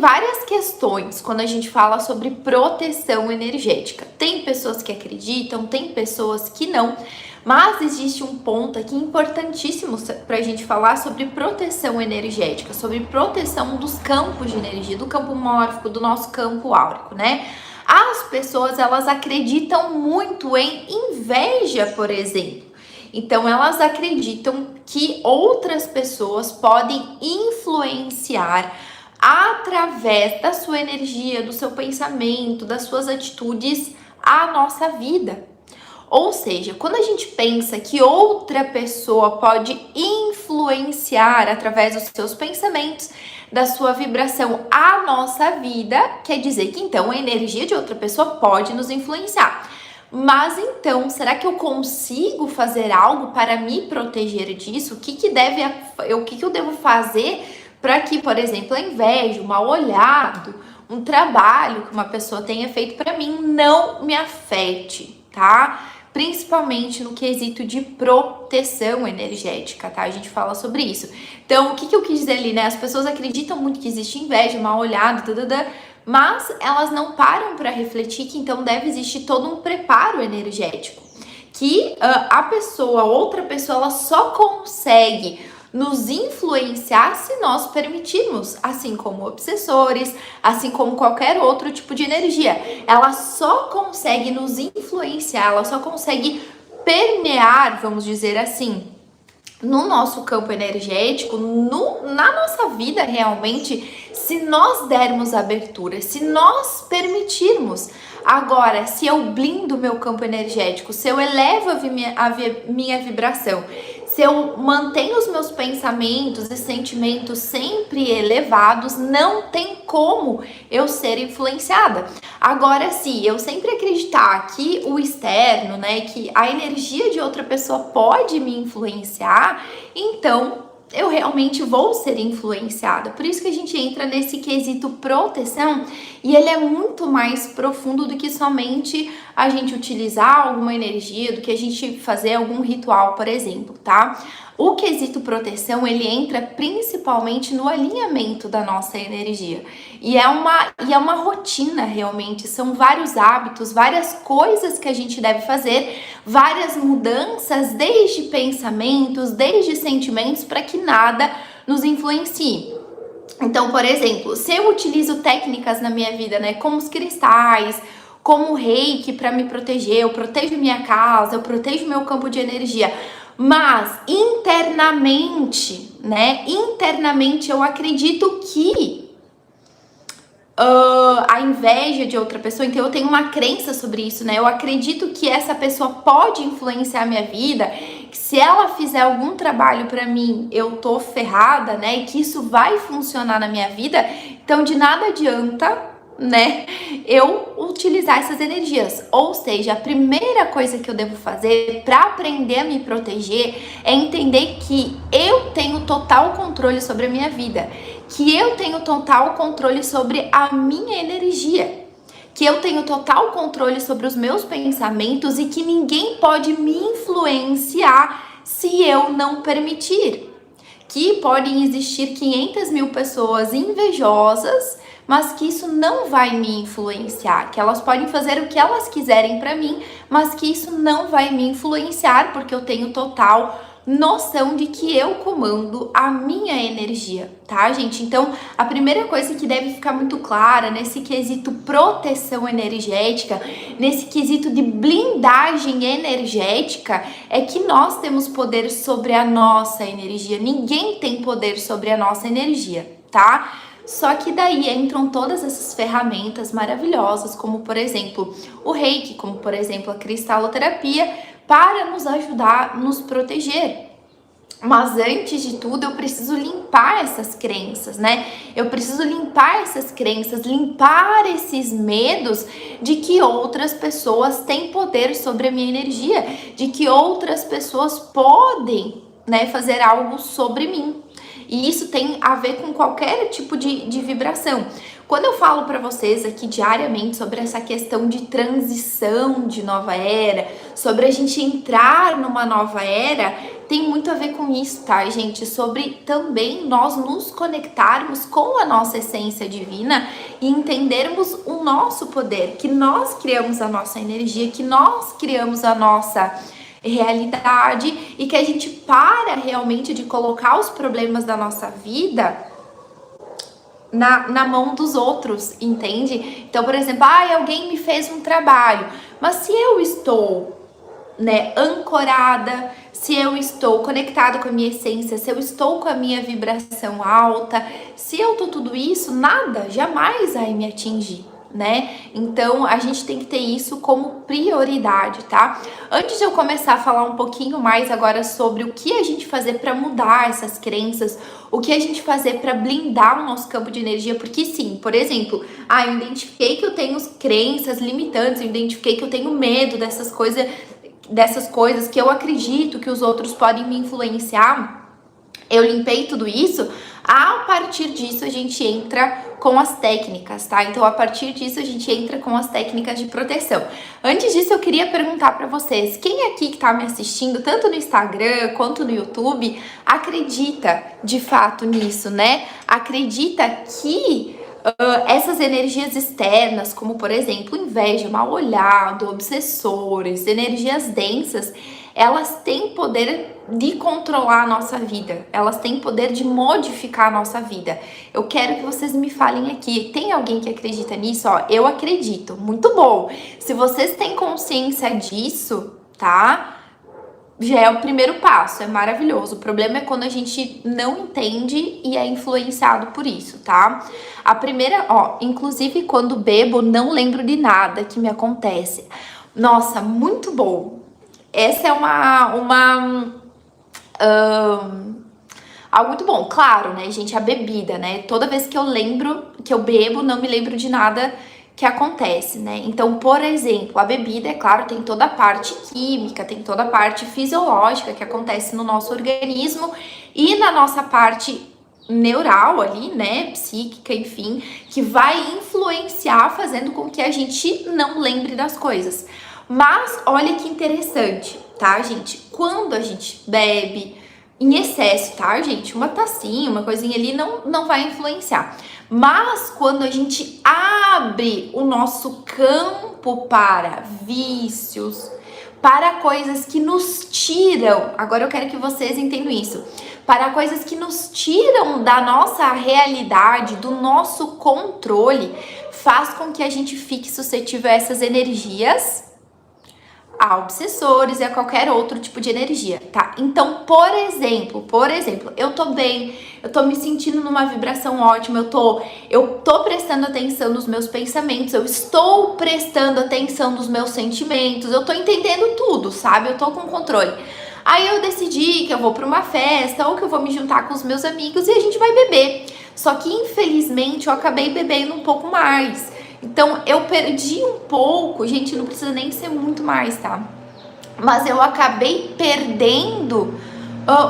várias questões quando a gente fala sobre proteção energética. Tem pessoas que acreditam, tem pessoas que não, mas existe um ponto aqui importantíssimo para a gente falar sobre proteção energética, sobre proteção dos campos de energia, do campo mórfico, do nosso campo áurico, né? As pessoas, elas acreditam muito em inveja, por exemplo. Então, elas acreditam que outras pessoas podem influenciar através da sua energia, do seu pensamento, das suas atitudes, a nossa vida. Ou seja, quando a gente pensa que outra pessoa pode influenciar através dos seus pensamentos, da sua vibração, a nossa vida, quer dizer que então a energia de outra pessoa pode nos influenciar. Mas então, será que eu consigo fazer algo para me proteger disso? O que eu devo fazer para que, por exemplo, a inveja, o mal olhado, um trabalho que uma pessoa tenha feito para mim não me afete, tá? Principalmente no quesito de proteção energética, tá? A gente fala sobre isso. Então, o que eu quis dizer ali, né? As pessoas acreditam muito que existe inveja, mal olhado, mas elas não param para refletir que então deve existir todo um preparo energético. Que outra pessoa, ela só consegue nos influenciar se nós permitirmos, assim como obsessores, assim como qualquer outro tipo de energia. Ela só consegue nos influenciar, ela só consegue permear, vamos dizer assim, no nosso campo energético, na nossa vida realmente, se nós dermos abertura, se nós permitirmos. Agora, se eu blindo o meu campo energético, se eu elevo a minha vibração, se eu mantenho os meus pensamentos e sentimentos sempre elevados, não tem como eu ser influenciada. Agora, se eu sempre acreditar que o externo, né, que a energia de outra pessoa pode me influenciar, então eu realmente vou ser influenciada. Por isso que a gente entra nesse quesito proteção, e ele é muito mais profundo do que somente a gente utilizar alguma energia, do que a gente fazer algum ritual, por exemplo, tá? O quesito proteção, ele entra principalmente no alinhamento da nossa energia. E é uma rotina realmente, são vários hábitos, várias coisas que a gente deve fazer, várias mudanças, desde pensamentos, desde sentimentos, para que nada nos influencie. Então, por exemplo, se eu utilizo técnicas na minha vida, né, como os cristais, como o reiki para me proteger, eu protejo minha casa, eu protejo meu campo de energia, mas internamente, né, eu acredito que a inveja de outra pessoa, então eu tenho uma crença sobre isso, né? Eu acredito que essa pessoa pode influenciar a minha vida, que se ela fizer algum trabalho pra mim, eu tô ferrada, né? E que isso vai funcionar na minha vida, então de nada adianta, né, eu utilizar essas energias. Ou seja, a primeira coisa que eu devo fazer para aprender a me proteger é entender que eu tenho total controle sobre a minha vida, que eu tenho total controle sobre a minha energia, que eu tenho total controle sobre os meus pensamentos e que ninguém pode me influenciar se eu não permitir. Que podem existir 500 mil pessoas invejosas, mas que isso não vai me influenciar, que elas podem fazer o que elas quiserem pra mim, mas que isso não vai me influenciar, porque eu tenho total noção de que eu comando a minha energia, tá, gente? Então, a primeira coisa que deve ficar muito clara nesse quesito proteção energética, nesse quesito de blindagem energética, é que nós temos poder sobre a nossa energia. Ninguém tem poder sobre a nossa energia, tá? Só que daí entram todas essas ferramentas maravilhosas, como por exemplo o reiki, como por exemplo a cristaloterapia, para nos ajudar a nos proteger. Mas antes de tudo, eu preciso limpar essas crenças, né? Eu preciso limpar essas crenças, limpar esses medos de que outras pessoas têm poder sobre a minha energia, de que outras pessoas podem, né, fazer algo sobre mim. E isso tem a ver com qualquer tipo de vibração. Quando eu falo para vocês aqui diariamente sobre essa questão de transição de nova era, sobre a gente entrar numa nova era, tem muito a ver com isso, tá, gente? Sobre também nós nos conectarmos com a nossa essência divina e entendermos o nosso poder, que nós criamos a nossa energia, que nós criamos a nossa realidade e que a gente para realmente de colocar os problemas da nossa vida na mão dos outros, entende? Então, por exemplo, alguém me fez um trabalho, mas se eu estou, né, ancorada, se eu estou conectada com a minha essência, se eu estou com a minha vibração alta, se eu tô tudo isso, nada jamais vai me atingir, né? Então a gente tem que ter isso como prioridade, tá? Antes de eu começar a falar um pouquinho mais agora sobre o que a gente fazer para mudar essas crenças, o que a gente fazer para blindar o nosso campo de energia, porque sim, por exemplo, eu identifiquei que eu tenho crenças limitantes, eu identifiquei que eu tenho medo dessas coisas que eu acredito que os outros podem me influenciar. Eu limpei tudo isso. A partir disso a gente entra com as técnicas, tá? Então a partir disso a gente entra com as técnicas de proteção. Antes disso eu queria perguntar pra vocês, quem aqui que tá me assistindo, tanto no Instagram quanto no YouTube, acredita de fato nisso, né? Acredita que essas energias externas, como por exemplo inveja, mal-olhado, obsessores, energias densas, elas têm poder de controlar a nossa vida, elas têm poder de modificar a nossa vida. Eu quero que vocês me falem aqui, tem alguém que acredita nisso? Eu acredito, muito bom. Se vocês têm consciência disso, tá? Já é o primeiro passo, é maravilhoso. O problema é quando a gente não entende e é influenciado por isso, tá? A primeira, inclusive quando bebo, não lembro de nada que me acontece. Nossa, muito bom. Essa é algo muito bom. Claro, né, gente, a bebida, né? Toda vez que eu lembro, que eu bebo, não me lembro de nada que acontece, né? Então, por exemplo, a bebida, é claro, tem toda a parte química, tem toda a parte fisiológica que acontece no nosso organismo e na nossa parte neural ali, né, psíquica, enfim, que vai influenciar fazendo com que a gente não lembre das coisas. Mas olha que interessante, tá, gente? Quando a gente bebe em excesso, tá, gente? Uma tacinha, uma coisinha ali não vai influenciar. Mas quando a gente abre o nosso campo para vícios, para coisas que nos tiram, agora eu quero que vocês entendam isso, para coisas que nos tiram da nossa realidade, do nosso controle, faz com que a gente fique suscetível a essas energias, a obsessores e a qualquer outro tipo de energia, tá? Então, por exemplo, eu tô bem, eu tô me sentindo numa vibração ótima, eu tô prestando atenção nos meus pensamentos, eu estou prestando atenção nos meus sentimentos, eu tô entendendo tudo, sabe? Eu tô com controle. Aí eu decidi que eu vou pra uma festa ou que eu vou me juntar com os meus amigos e a gente vai beber. Só que, infelizmente, eu acabei bebendo um pouco mais. Então, eu perdi um pouco, gente, não precisa nem ser muito mais, tá? Mas eu acabei perdendo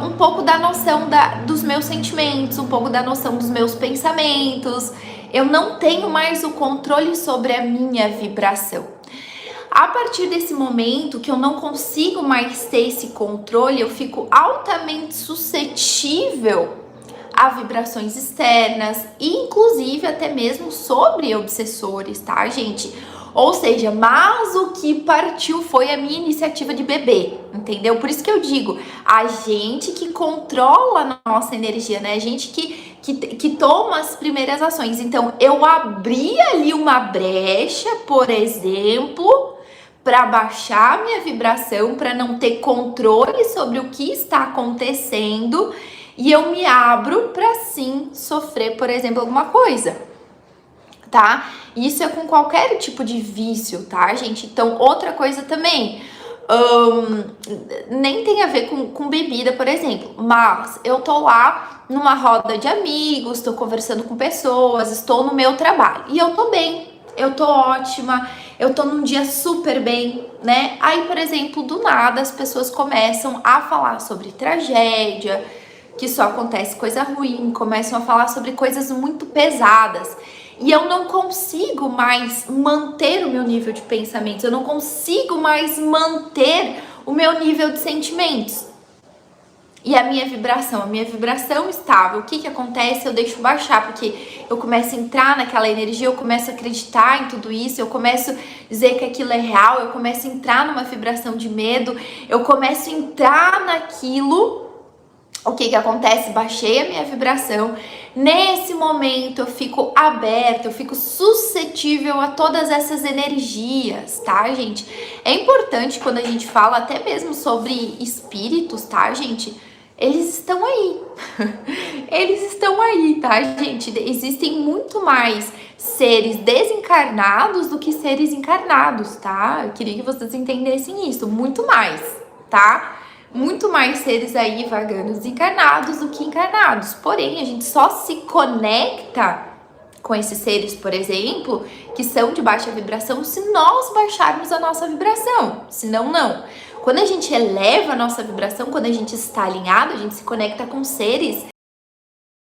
um pouco da noção dos meus sentimentos, um pouco da noção dos meus pensamentos. Eu não tenho mais o controle sobre a minha vibração. A partir desse momento que eu não consigo mais ter esse controle, eu fico altamente suscetível a vibrações externas, inclusive até mesmo sobre obsessores, tá, gente? Ou seja, mas o que partiu foi a minha iniciativa de beber, entendeu? Por isso que eu digo, a gente que controla a nossa energia, né? A gente que toma as primeiras ações. Então, eu abri ali uma brecha, por exemplo, para baixar a minha vibração, para não ter controle sobre o que está acontecendo, e eu me abro para sim sofrer, por exemplo, alguma coisa, tá? Isso é com qualquer tipo de vício, tá, gente? Então, outra coisa também, nem tem a ver com bebida, por exemplo, mas eu tô lá numa roda de amigos, tô conversando com pessoas, estou no meu trabalho e eu tô bem, eu tô ótima, eu tô num dia super bem, né? Aí, por exemplo, do nada as pessoas começam a falar sobre tragédia, que só acontece coisa ruim, começam a falar sobre coisas muito pesadas. E eu não consigo mais manter o meu nível de pensamentos, eu não consigo mais manter o meu nível de sentimentos. E a minha vibração estável, o que que acontece? Eu deixo baixar, porque eu começo a entrar naquela energia, eu começo a acreditar em tudo isso, eu começo a dizer que aquilo é real, eu começo a entrar numa vibração de medo, eu começo a entrar naquilo. O que que acontece? Baixei a minha vibração. Nesse momento eu fico aberta, eu fico suscetível a todas essas energias, tá, gente? É importante quando a gente fala até mesmo sobre espíritos, tá, gente? Eles estão aí. Eles estão aí, tá, gente? Existem muito mais seres desencarnados do que seres encarnados, tá? Eu queria que vocês entendessem isso, muito mais, tá? Muito mais seres aí vagando desencarnados do que encarnados. Porém, a gente só se conecta com esses seres, por exemplo, que são de baixa vibração, se nós baixarmos a nossa vibração. Senão, não. Quando a gente eleva a nossa vibração, quando a gente está alinhado, a gente se conecta com seres